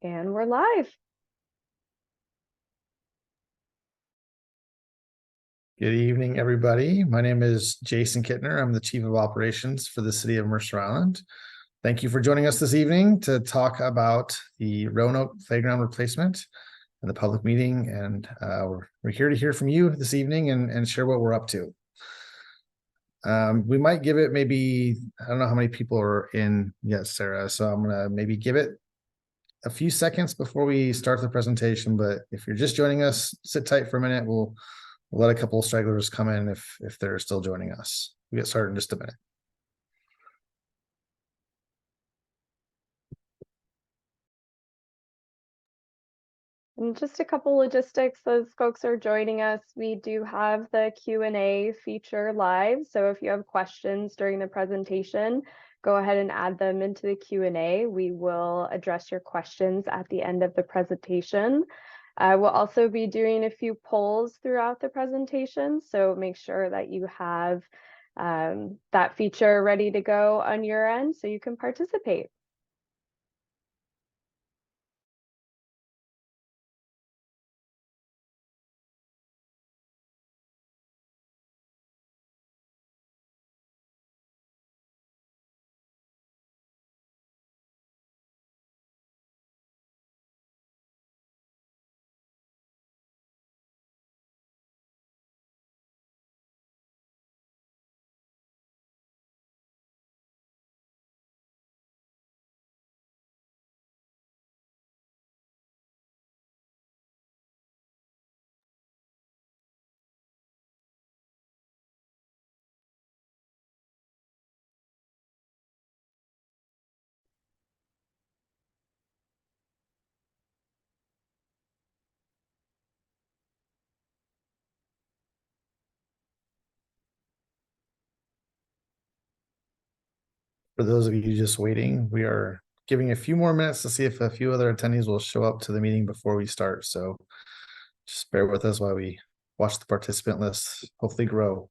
And we're live. Good evening, everybody. My name is Jason Kittner. I'm the Chief of Operations for the City of Mercer Island. Thank you for joining us this evening to talk about the Roanoke Playground replacement and the public meeting. And we're here to hear from you this evening and share what we're up to. We might give it maybe, I don't know how many people are in yet, Sarah. So I'm going to maybe give it a few seconds before we start the presentation. But if you're just joining us, sit tight for a minute. We'll let a couple of stragglers come in if they're still joining us. We'll get started in just a minute. And just a couple logistics as folks are joining us. We do have the Q&A feature live. So if you have questions during the presentation, go ahead and add them into the Q&A. We will address your questions at the end of the presentation. We'll also be doing a few polls throughout the presentation. So make sure that you have that feature ready to go on your end so you can participate. For those of you just waiting, we are giving a few more minutes to see if a few other attendees will show up to the meeting before we start. So just bear with us while we watch the participant list hopefully grow.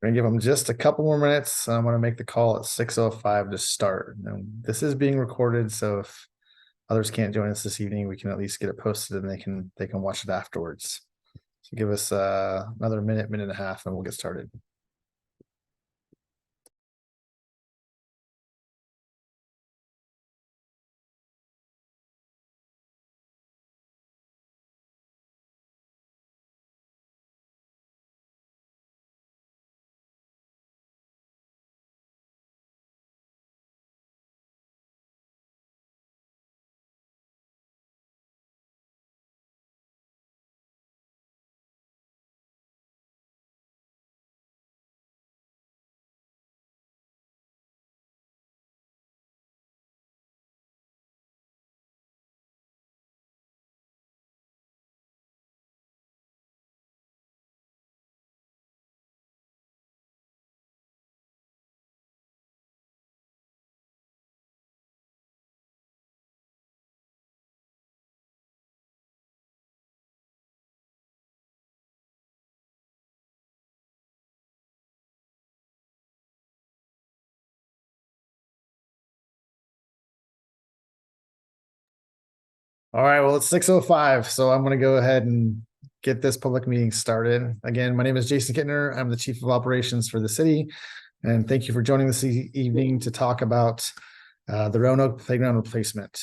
We're gonna give them just a couple more minutes. I'm gonna make the call at 6:05 to start. Now, this is being recorded, so if others can't join us this evening, we can at least get it posted and they can watch it afterwards. So give us another minute and a half, and we'll get started. All right, well, it's 6:05, so I'm going to go ahead and get this public meeting started. Again, my name is Jason Kittner. I'm the Chief of Operations for the city, and thank you for joining this evening to talk about the Roanoke Playground replacement.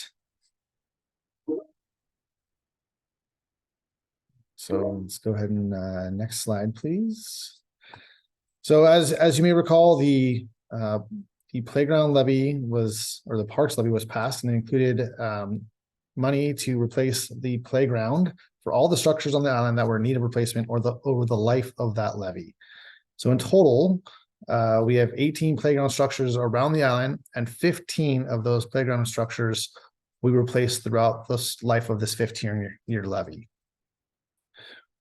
So let's go ahead and next slide, please. So as you may recall, the playground levy was, or the parks levy was passed, and it included money to replace the playground for all the structures on the island that were in need of replacement or over the life of that levy. So in total, we have 18 playground structures around the island, and 15 of those playground structures we replaced throughout the life of this 15-year levy.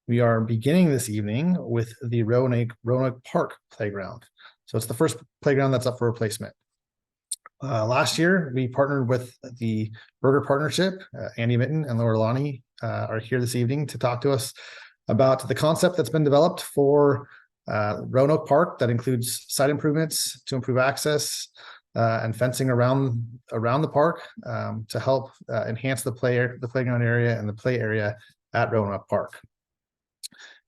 We are beginning this evening with the Roanoke Park playground. So it's the first playground that's up for replacement. Last year, we partnered with the Burger Partnership. Andy Mitten and Laura Lonnie are here this evening to talk to us about the concept that's been developed for Roanoke Park that includes site improvements to improve access and fencing around the park to help enhance the playground area and the play area at Roanoke Park.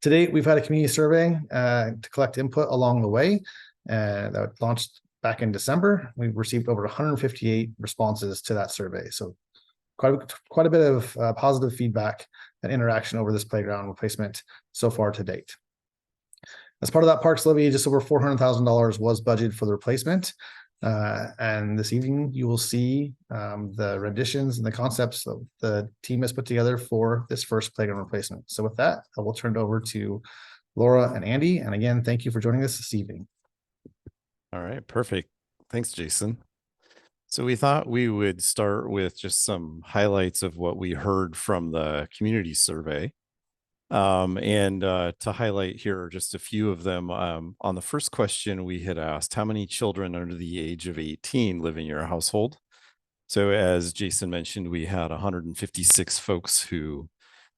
To date, we've had a community survey to collect input along the way that launched back in December. We've received over 158 responses to that survey. So quite a bit of positive feedback and interaction over this playground replacement so far to date. As part of that parks levy, just over $400,000 was budgeted for the replacement. And this evening, you will see the renditions and the concepts that the team has put together for this first playground replacement. So with that, I will turn it over to Laura and Andy. And again, thank you for joining us this evening. All right, perfect. Thanks, Jason. So we thought we would start with just some highlights of what we heard from the community survey. To highlight here are just a few of them. On the first question, we had asked, how many children under the age of 18 live in your household? So as Jason mentioned, we had 156 folks who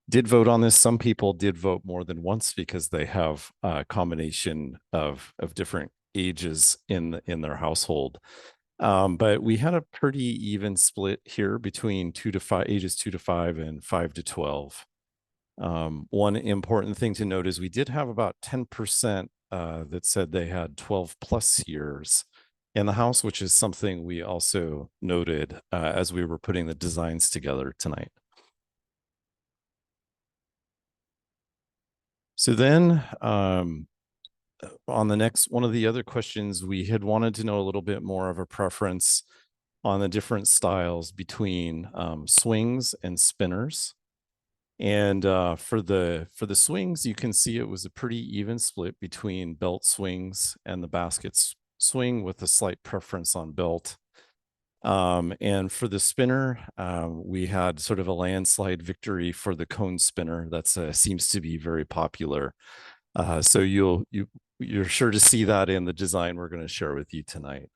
did vote on this. Some people did vote more than once because they have a combination of different ages in their household. But we had a pretty even split here between ages 2 to 5 and 5 to 12. One important thing to note is we did have about 10% that said they had 12 plus years in the house, which is something we also noted as we were putting the designs together tonight. So then on the next, one of the other questions, we had wanted to know a little bit more of a preference on the different styles between swings and spinners. And for the swings, you can see it was a pretty even split between belt swings and the basket swing, with a slight preference on belt. And for the spinner, we had sort of a landslide victory for the cone spinner. That seems to be very popular. So you're sure to see that in the design we're going to share with you tonight.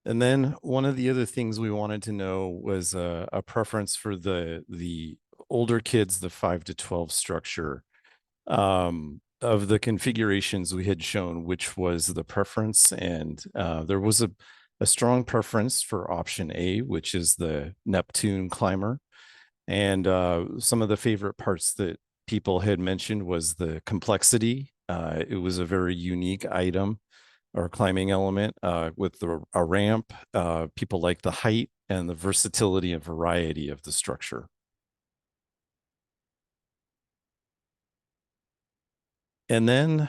And then one of the other things we wanted to know was a preference for the older kids, the 5 to 12 structure. Of the configurations we had shown, which was the preference, and there was a strong preference for option A, which is the Neptune climber. And some of the favorite parts that people had mentioned was the complexity. It was a very unique item or climbing element with a ramp. People like the height and the versatility and variety of the structure. And then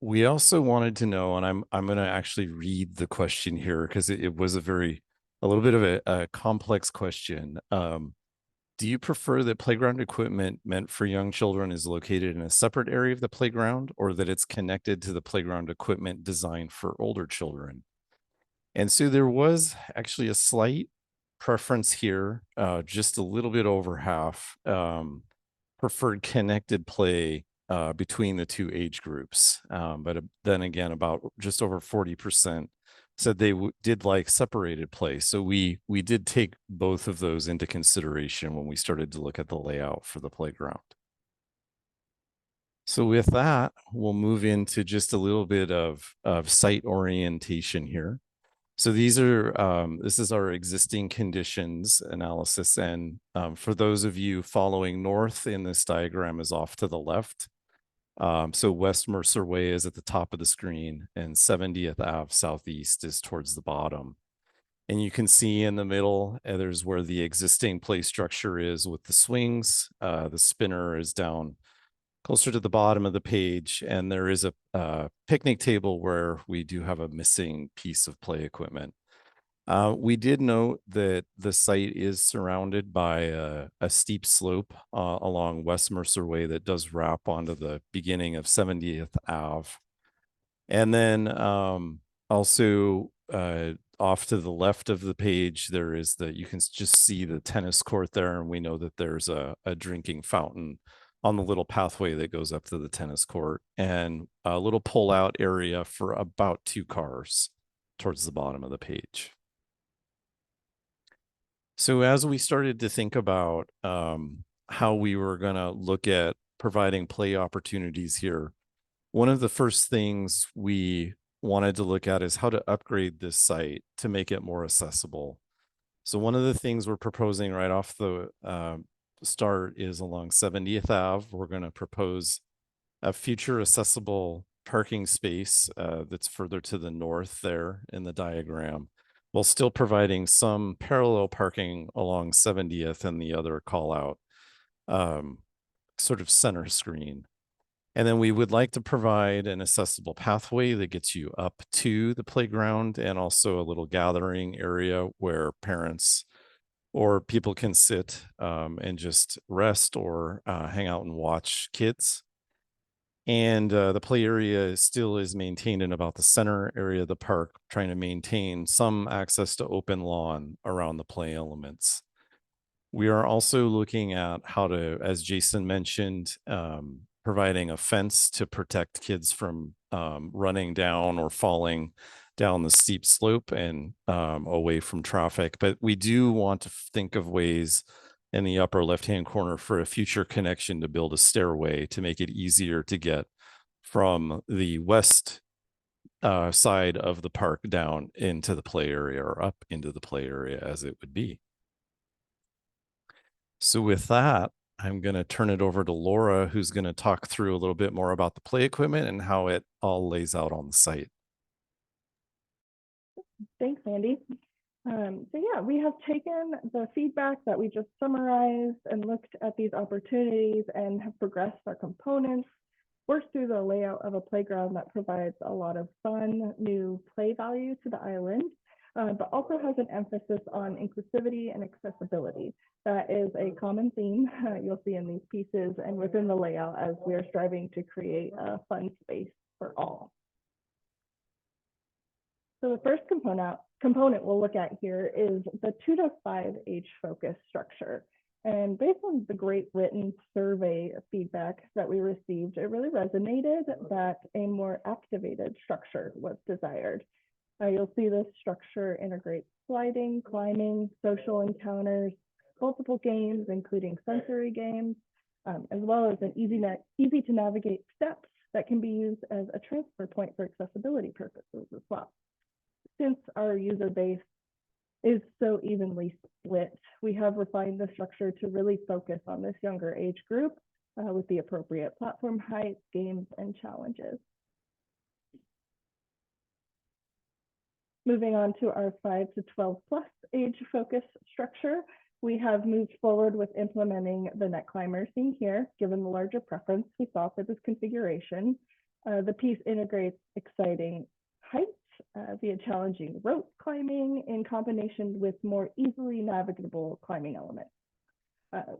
we also wanted to know, and I'm going to actually read the question here because it was a little bit of a complex question. Do you prefer that playground equipment meant for young children is located in a separate area of the playground, or that it's connected to the playground equipment designed for older children? And so there was actually a slight preference here, just a little bit over half, preferred connected play between the two age groups. But then again, about just over 40% said they did like separated play. So we did take both of those into consideration when we started to look at the layout for the playground. So with that, we'll move into just a little bit of site orientation here. So this is our existing conditions analysis. And for those of you following north in this diagram is off to the left. So West Mercer Way is at the top of the screen, and 70th Ave Southeast is towards the bottom. And you can see in the middle, there's where the existing play structure is with the swings. The spinner is down closer to the bottom of the page, and there is a picnic table where we do have a missing piece of play equipment. We did note that the site is surrounded by a steep slope along West Mercer Way that does wrap onto the beginning of 70th Ave. And then also off to the left of the page, there is you can just see the tennis court there. And we know that there's a drinking fountain on the little pathway that goes up to the tennis court, and a little pull-out area for about 2 cars towards the bottom of the page. So as we started to think about how we were going to look at providing play opportunities here, one of the first things we wanted to look at is how to upgrade this site to make it more accessible. So one of the things we're proposing right off the start is along 70th Ave. We're going to propose a future accessible parking space that's further to the north there in the diagram, while still providing some parallel parking along 70th and the other call out sort of center screen. And then we would like to provide an accessible pathway that gets you up to the playground, and also a little gathering area where parents or people can sit and just rest or hang out and watch kids. And the play area still is maintained in about the center area of the park, trying to maintain some access to open lawn around the play elements. We are also looking at how to, as Jason mentioned, providing a fence to protect kids from running down or falling down the steep slope and away from traffic. But we do want to think of ways in the upper left-hand corner for a future connection to build a stairway to make it easier to get from the west side of the park down into the play area, or up into the play area as it would be. So with that, I'm going to turn it over to Laura, who's going to talk through a little bit more about the play equipment and how it all lays out on the site. Thanks, Andy. So yeah, we have taken the feedback that we just summarized and looked at these opportunities and have progressed our components, worked through the layout of a playground that provides a lot of fun, new play value to the island, but also has an emphasis on inclusivity and accessibility. That is a common theme you'll see in these pieces and within the layout as we are striving to create a fun space for all. So the first component we'll look at here is the 2 to 5 age focus structure. And based on the great written survey feedback that we received, it really resonated that a more activated structure was desired. You'll see this structure integrates sliding, climbing, social encounters, multiple games, including sensory games, as well as an easy to navigate steps that can be used as a transfer point for accessibility purposes as well. Since our user base is so evenly split, we have refined the structure to really focus on this younger age group with the appropriate platform height, games, and challenges. Moving on to our 5 to 12 plus age focus structure, we have moved forward with implementing the net climber seen here, given the larger preference we saw for this configuration. The piece integrates exciting heights via challenging rope climbing in combination with more easily navigable climbing elements.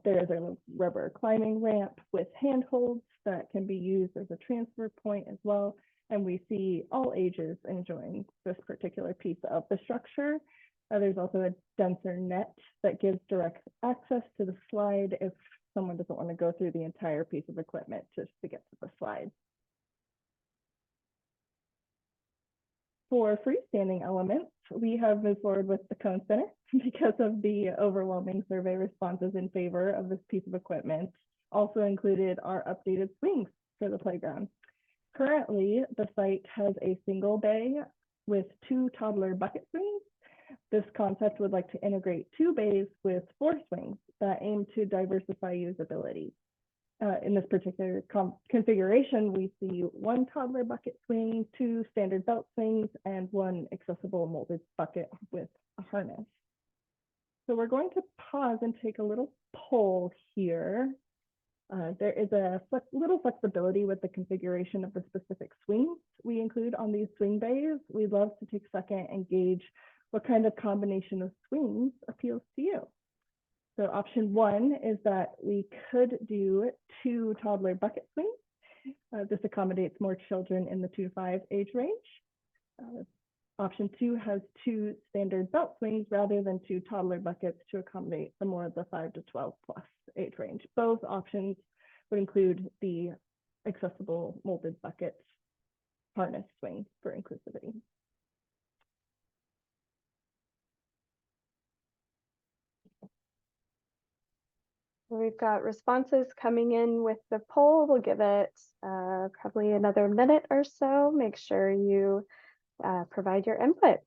There is a rubber climbing ramp with handholds that can be used as a transfer point as well. And we see all ages enjoying this particular piece of the structure. There's also a denser net that gives direct access to the slide if someone doesn't want to go through the entire piece of equipment just to get to the slide. For freestanding elements, we have moved forward with the cone center because of the overwhelming survey responses in favor of this piece of equipment. Also included are updated swings for the playground. Currently, the site has a single bay with 2 toddler bucket swings. This concept would like to integrate 2 bays with 4 swings that aim to diversify usability. in this particular configuration, we see 1 toddler bucket swing, 2 standard belt swings, and 1 accessible molded bucket with a harness. So we're going to pause and take a little poll here. There is a little flexibility with the configuration of the specific swings we include on these swing bays. We'd love to take a second and gauge what kind of combination of swings appeals to you. So option 1 is that we could do 2 toddler bucket swings. This accommodates more children in the 2 to 5 age range. Option 2 has 2 standard belt swings rather than 2 toddler buckets to accommodate the more of the 5 to 12 plus age range. Both options would include the accessible molded bucket harness swing for inclusivity. We've got responses coming in with the poll. We'll give it probably another minute or so. Make sure you provide your input.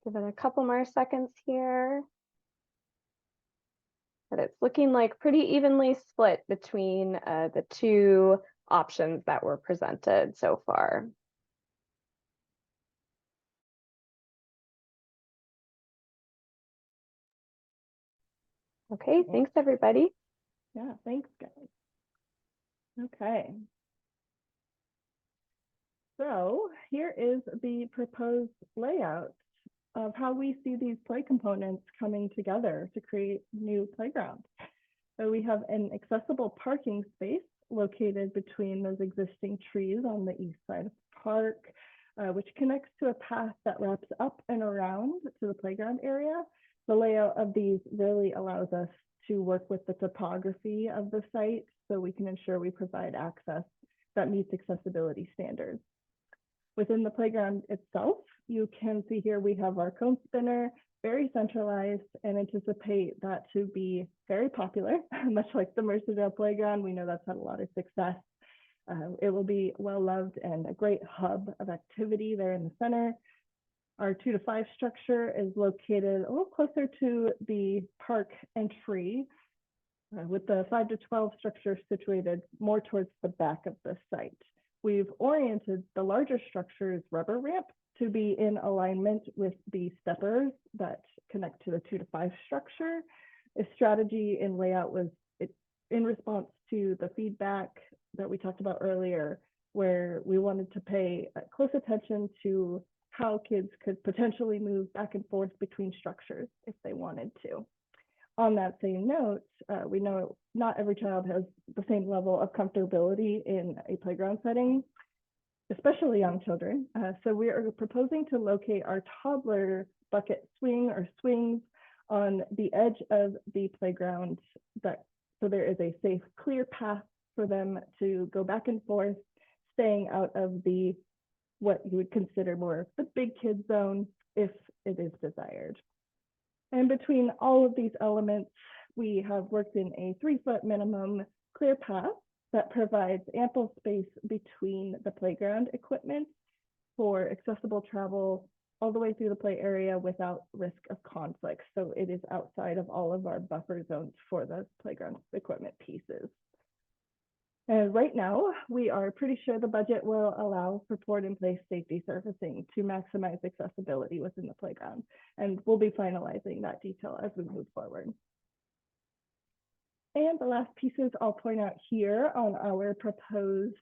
Give it a couple more seconds here. But it's looking like pretty evenly split between the 2 options that were presented so far. Okay, thanks everybody. Yeah, thanks guys. Okay. So here is the proposed layout of how we see these play components coming together to create new playground. So we have an accessible parking space located between those existing trees on the east side of the park, which connects to a path that wraps up and around to the playground area. The layout of these really allows us to work with the topography of the site so we can ensure we provide access that meets accessibility standards. Within the playground itself, you can see here we have our cone spinner, very centralized, and anticipate that to be very popular, much like the Mercer playground. We know that's had a lot of success. It will be well loved and a great hub of activity there in the center. Our 2 to 5 structure is located a little closer to the park entry, with the 5 to 12 structure situated more towards the back of the site. We've oriented the larger structure's rubber ramp to be in alignment with the steppers that connect to the 2 to 5 structure. A strategy in layout was in response to the feedback that we talked about earlier, where we wanted to pay close attention to how kids could potentially move back and forth between structures if they wanted to. On that same note, we know not every child has the same level of comfortability in a playground setting, especially young children. So we are proposing to locate our toddler bucket swing or swings on the edge of the playground, so there is a safe, clear path for them to go back and forth, staying out of the what you would consider more the big kid zone if it is desired. And between all of these elements, we have worked in a 3-foot minimum clear path that provides ample space between the playground equipment for accessible travel all the way through the play area without risk of conflict. So it is outside of all of our buffer zones for the playground equipment pieces. And right now, we are pretty sure the budget will allow for poured-in-place safety surfacing to maximize accessibility within the playground. And we'll be finalizing that detail as we move forward. And the last pieces I'll point out here on our proposed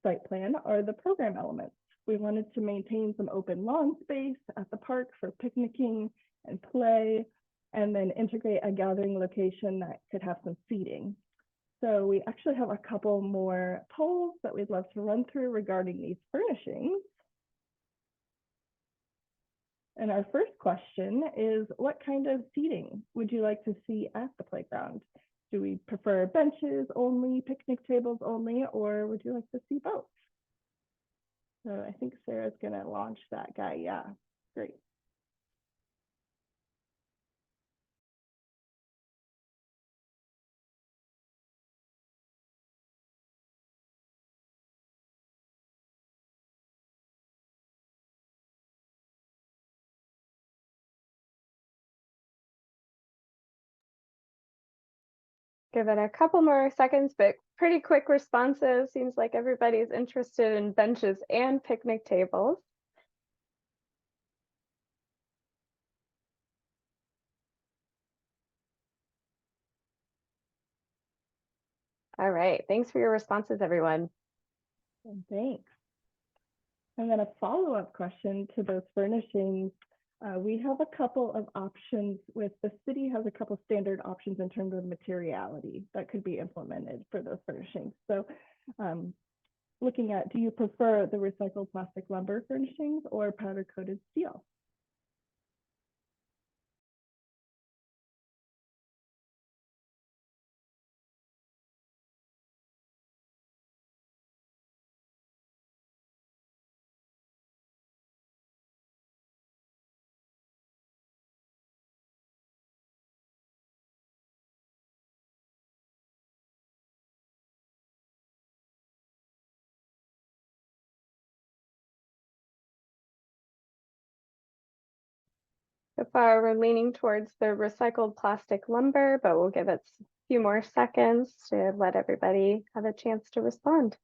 site plan are the program elements. We wanted to maintain some open lawn space at the park for picnicking and play, and then integrate a gathering location that could have some seating. So we actually have a couple more polls that we'd love to run through regarding these furnishings. And our first question is, what kind of seating would you like to see at the playground? Do we prefer benches only, picnic tables only, or would you like to see both? So I think Sarah's gonna launch that guy. Yeah, great. Give it a couple more seconds, but pretty quick responses. Seems like everybody's interested in benches and picnic tables. All right, thanks for your responses, everyone. And thanks. And then a follow-up question to those furnishings. We have a couple of options with the city has a couple standard options in terms of materiality that could be implemented for those furnishings. So looking at, do you prefer the recycled plastic lumber furnishings or powder coated steel? So far, we're leaning towards the recycled plastic lumber, but we'll give it a few more seconds to let everybody have a chance to respond.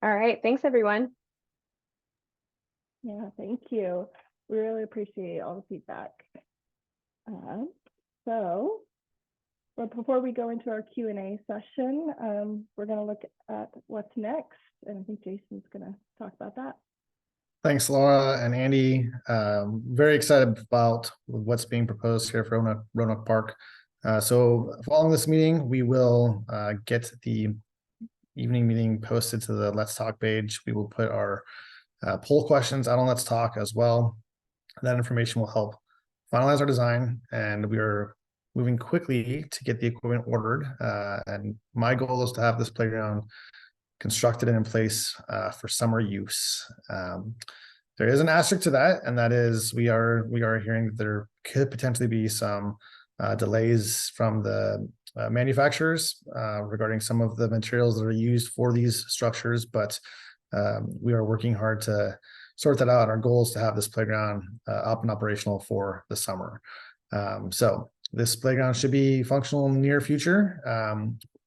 All right, thanks everyone. Yeah, thank you. We really appreciate all the feedback. But before we go into our Q&A session, we're going to look at what's next. And I think Jason's going to talk about that. Thanks, Laura and Andy. Very excited about what's being proposed here for Roanoke Park. So following this meeting, we will get the evening meeting posted to the Let's Talk page. We will put our poll questions out on Let's Talk as well. That information will help finalize our design, and we are moving quickly to get the equipment ordered. And my goal is to have this playground constructed and in place for summer use. There is an asterisk to that, and that is we are hearing that there could potentially be some delays from the manufacturers regarding some of the materials that are used for these structures, but we are working hard to sort that out. Our goal is to have this playground up and operational for the summer. So this playground should be functional in the near future.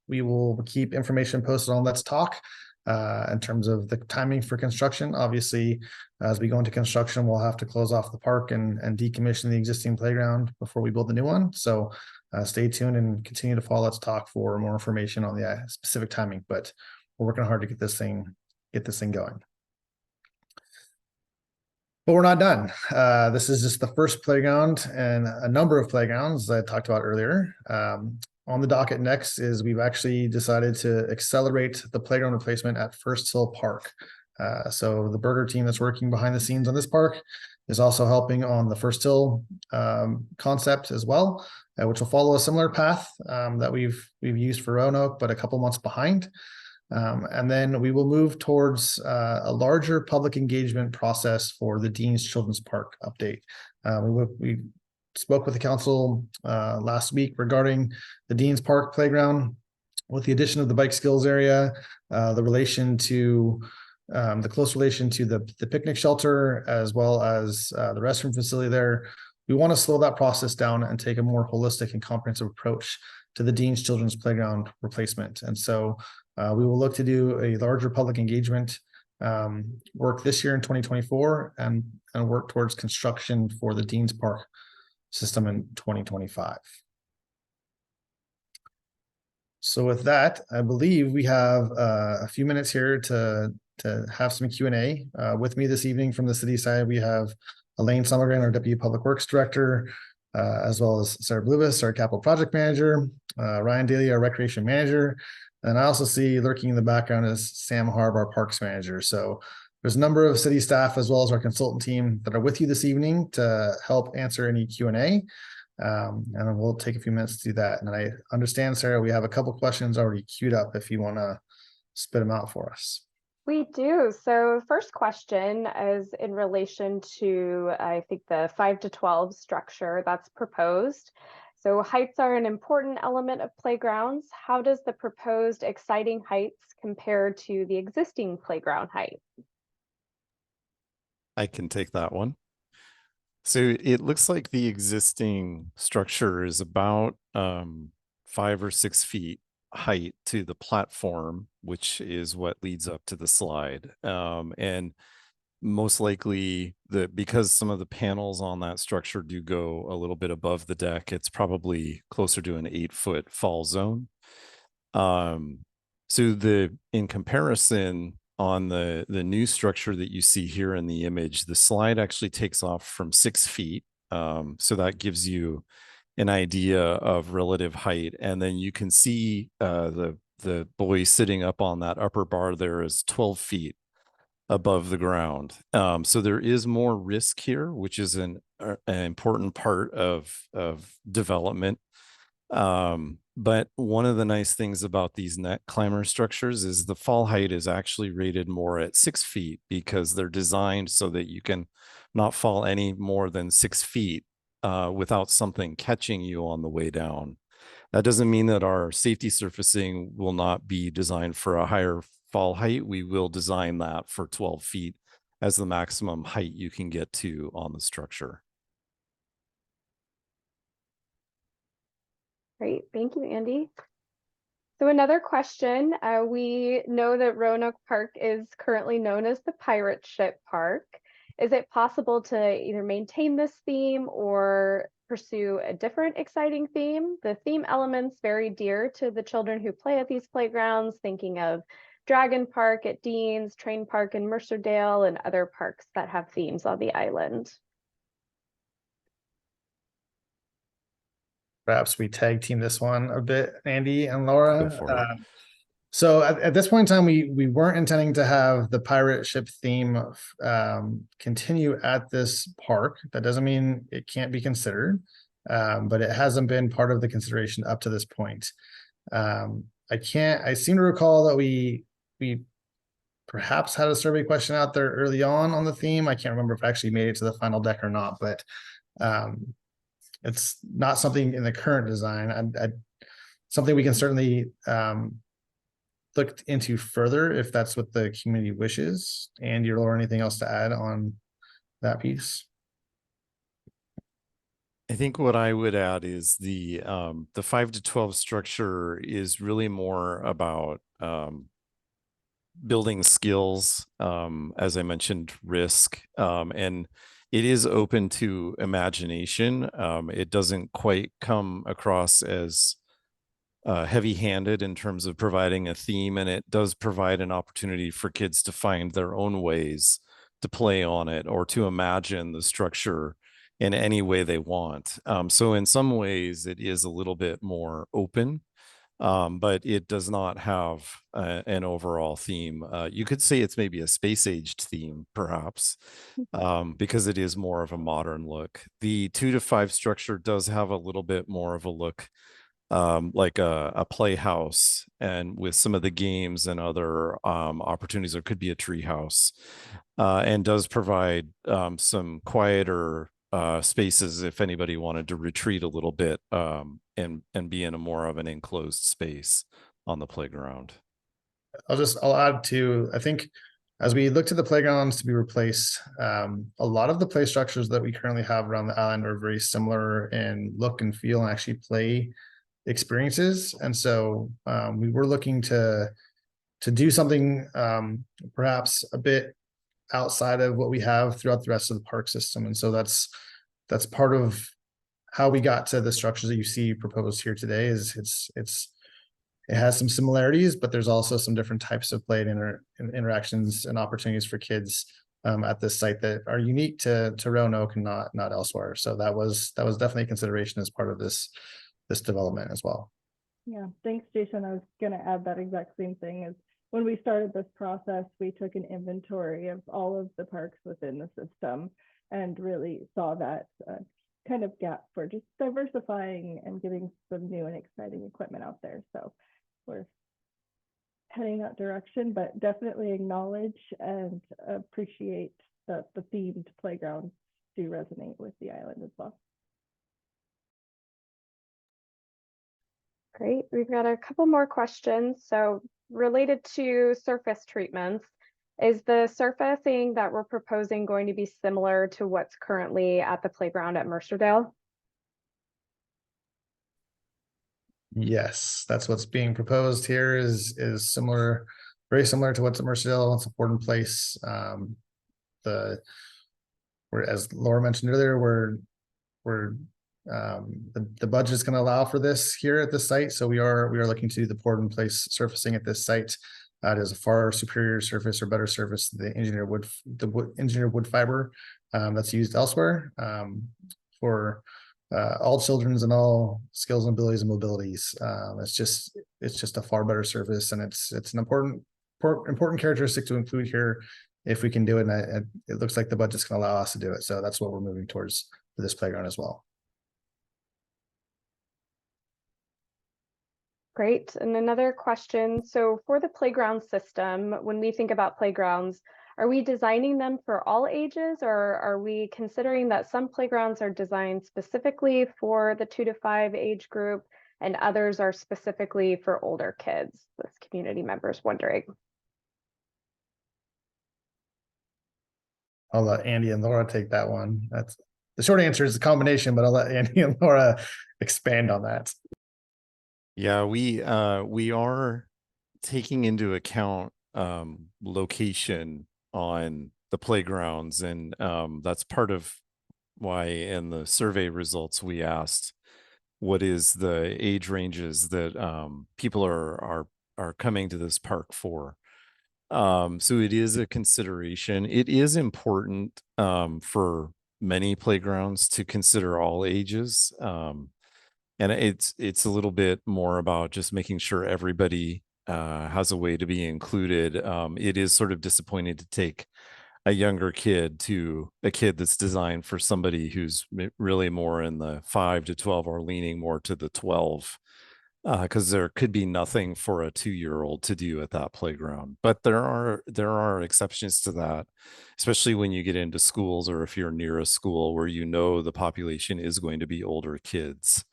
We will keep information posted on Let's Talk in terms of the timing for construction. Obviously, as we go into construction, we'll have to close off the park and decommission the existing playground before we build the new one. So stay tuned and continue to follow Let's Talk for more information on the specific timing, but we're working hard to get this thing going. But we're not done. This is just the first playground and a number of playgrounds I talked about earlier. On the docket next is we've actually decided to accelerate the playground replacement at First Hill Park. So the Burger team that's working behind the scenes on this park is also helping on the First Hill concept as well, which will follow a similar path that we've used for Roanoke, but a couple months behind. And then we will move towards a larger public engagement process for the Dean's Children's Park update. We spoke with the council last week regarding the Dean's Park playground with the addition of the bike skills area, the relation to the close relation to the picnic shelter, as well as the restroom facility there. We want to slow that process down and take a more holistic and comprehensive approach to the Dean's Children's Playground replacement. And so we will look to do a larger public engagement work this year in 2024 and work towards construction for the Dean's Park system in 2025. So with that, I believe we have a few minutes here to have some Q&A. With me this evening from the city side, we have Elaine Summergren, our Deputy Public Works Director, as well as Sarah Bluvis, our Capital Project Manager, Ryan Daly, our Recreation Manager, and I also see lurking in the background is Sam Harb, our Parks Manager. So there's a number of city staff as well as our consultant team that are with you this evening to help answer any Q&A. And we'll take a few minutes to do that. And I understand, Sarah, we have a couple questions already queued up if you want to spit them out for us. We do. So first question is in relation to, I think, the 5 to 12 structure that's proposed. So heights are an important element of playgrounds. How does the proposed exciting heights compare to the existing playground height? I can take that one. So it looks like the existing structure is about 5 or 6 feet height to the platform, which is what leads up to the slide. And most likely because some of the panels on that structure do go a little bit above the deck, it's probably closer to an 8-foot fall zone. So in comparison on the new structure that you see here in the image, the slide actually takes off from 6 feet. So that gives you an idea of relative height. And then you can see the boy sitting up on that upper bar there is 12 feet above the ground. So there is more risk here, which is an important part of development. But one of the nice things about these net climber structures is the fall height is actually rated more at 6 feet because they're designed so that you can not fall any more than 6 feet without something catching you on the way down. That doesn't mean that our safety surfacing will not be designed for a higher fall height. We will design that for 12 feet as the maximum height you can get to on the structure. Great, thank you, Andy. So another question, we know that Roanoke Park is currently known as the Pirate Ship Park. Is it possible to either maintain this theme or pursue a different exciting theme? The theme elements very dear to the children who play at these playgrounds, thinking of Dragon Park at Dean's, Train Park in Mercerdale, and other parks that have themes on the island. Perhaps we tag team this one a bit, Andy and Go Laura. for it. So at this point in time, we weren't intending to have the pirate ship theme continue at this park. That doesn't mean it can't be considered, but it hasn't been part of the consideration up to this point. I seem to recall that we perhaps had a survey question out there early on the theme. I can't remember if it actually made it to the final deck or not, but it's not something in the current design. Something we can certainly look into further if that's what the community wishes. And or anything else to add on that piece? I think what I would add is the 5 to 12 structure is really more about building skills, as I mentioned, risk, and it is open to imagination. It doesn't quite come across as heavy-handed in terms of providing a theme, and it does provide an opportunity for kids to find their own ways to play on it or to imagine the structure in any way they want. So in some ways, it is a little bit more open, but it does not have an overall theme. You could say it's maybe a space-aged theme, perhaps, because it is more of a modern look. The 2 to 5 structure does have a little bit more of a look like a playhouse, and with some of the games and other opportunities, there could be a tree house, and does provide some quieter spaces if anybody wanted to retreat a little bit and be in a more of an enclosed space on the playground. I'll add to, I think as we look to the playgrounds to be replaced, a lot of the play structures that we currently have around the island are very similar in look and feel and actually play experiences. And so we were looking to do something perhaps a bit outside of what we have throughout the rest of the park system. And so that's part of how we got to the structures that you see proposed here today. Is it has some similarities, but there's also some different types of play and interactions and opportunities for kids at this site that are unique to Roanoke and not elsewhere. So that was definitely a consideration as part of this development as well. Yeah, thanks, Jason. I was going to add that exact same thing. Is when we started this process, we took an inventory of all of the parks within the system and really saw that kind of gap for just diversifying and getting some new and exciting equipment out there. So we're heading that direction, but definitely acknowledge and appreciate that the themed playgrounds do resonate with the island as well. Great. We've got a couple more questions. So related to surface treatments, is the surfacing that we're proposing going to be similar to what's currently at the playground at Mercerdale? Yes, that's what's being proposed here is similar, very similar to what's at Mercerdale. It's a Port in Place. We're, as Laura mentioned earlier, we're the budget is going to allow for this here at the site, so we are looking to do the Port in Place surfacing at this site. It is a far superior surface or better surface than the engineered wood fiber that's used elsewhere for all children's and all skills and abilities and mobilities. It's just a far better surface, and it's an important characteristic to include here if we can do it. And it looks like the budget's going to allow us to do it, so that's what we're moving towards for this playground as well. Great. And another question. So for the playground system, when we think about playgrounds, are we designing them for all ages, or are we considering that some playgrounds are designed specifically for the 2 to 5 age group and others are specifically for older kids? This community member's wondering. I'll let Andy and Laura take that one. That's the short answer is a combination, but I'll let Andy and Laura expand on that. Yeah, we are taking into account location on the playgrounds, and that's part of why in the survey results we asked what is the age ranges that people are coming to this park for. So it is a consideration. It is important for many playgrounds to consider all ages. And it's a little bit more about just making sure everybody has a way to be included. It is sort of disappointing to take a younger kid to a kid that's designed for somebody who's really more in the 5 to 12 or leaning more to the 12, because there could be nothing for a 2-year-old to do at that playground. But there are exceptions to that, especially when you get into schools or if you're near a school where you know the population is going to be older kids.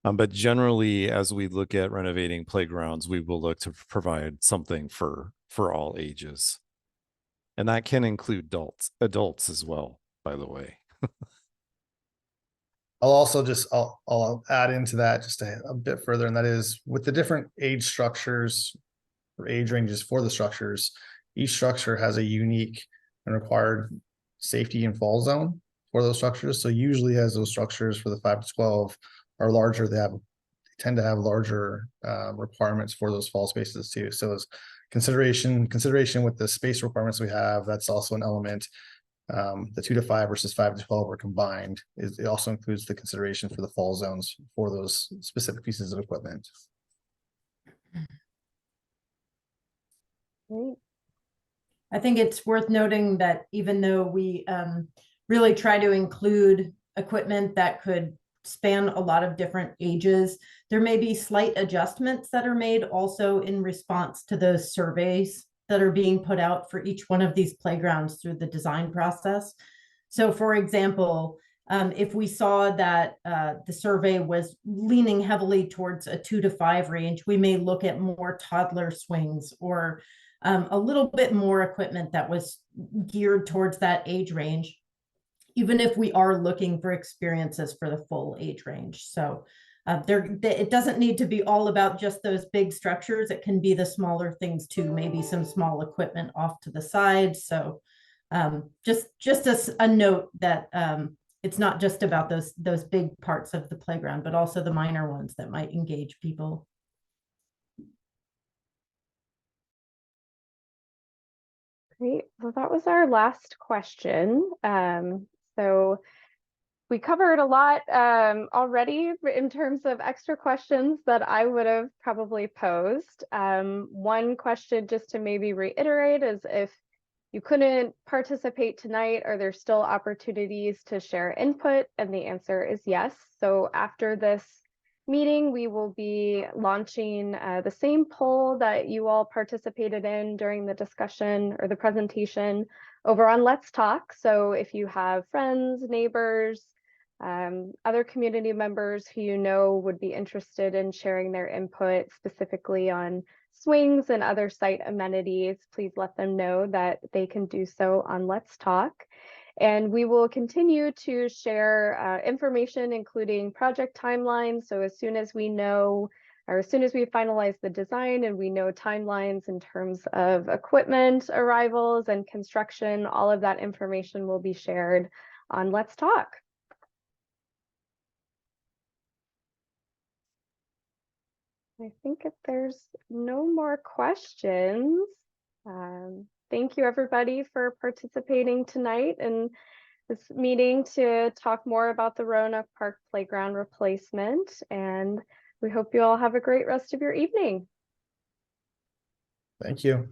But generally, as we look at renovating playgrounds, we will look to provide something for all ages. And that can include adults as well, by the way. I'll also just I'll add into that just a bit further, and that is with the different age structures or age ranges for the structures, each structure has a unique and required safety and fall zone for those structures. So usually as those structures for the 5 to 12 are larger, they tend to have larger requirements for those fall spaces too. So as consideration with the space requirements we have, that's also an element. The 2 to 5 versus 5 to 12 are combined. It also includes the consideration for the fall zones for those specific pieces of equipment. Great. I think it's worth noting that even though we really try to include equipment that could span a lot of different ages, there may be slight adjustments that are made also in response to those surveys that are being put out for each one of these playgrounds through the design process. So for example, if we saw that the survey was leaning heavily towards a 2 to 5 range, we may look at more toddler swings or a little bit more equipment that was geared towards that age range, even if we are looking for experiences for the full age range. So it doesn't need to be all about just those big structures. It can be the smaller things too, maybe some small equipment off to the side. So just as a note that it's not just about those big parts of the playground, but also the minor ones that might engage people. Great. Well, that was our last question. So we covered a lot already in terms of extra questions that I would have probably posed. One question just to maybe reiterate is if you couldn't participate tonight, are there still opportunities to share input? And the answer is yes. So after this meeting, we will be launching the same poll that you all participated in during the discussion or the presentation over on Let's Talk. So if you have friends, neighbors, other community members who you know would be interested in sharing their input specifically on swings and other site amenities, please let them know that they can do so on Let's Talk. And we will continue to share information, including project timelines. So as soon as we know, or as soon as we finalize the design and we know timelines in terms of equipment arrivals and construction, all of that information will be shared on Let's Talk. I think if there's no more questions, thank you everybody for participating tonight in this meeting to talk more about the Roanoke Park Playground replacement. And we hope you all have a great rest of your evening. Thank you.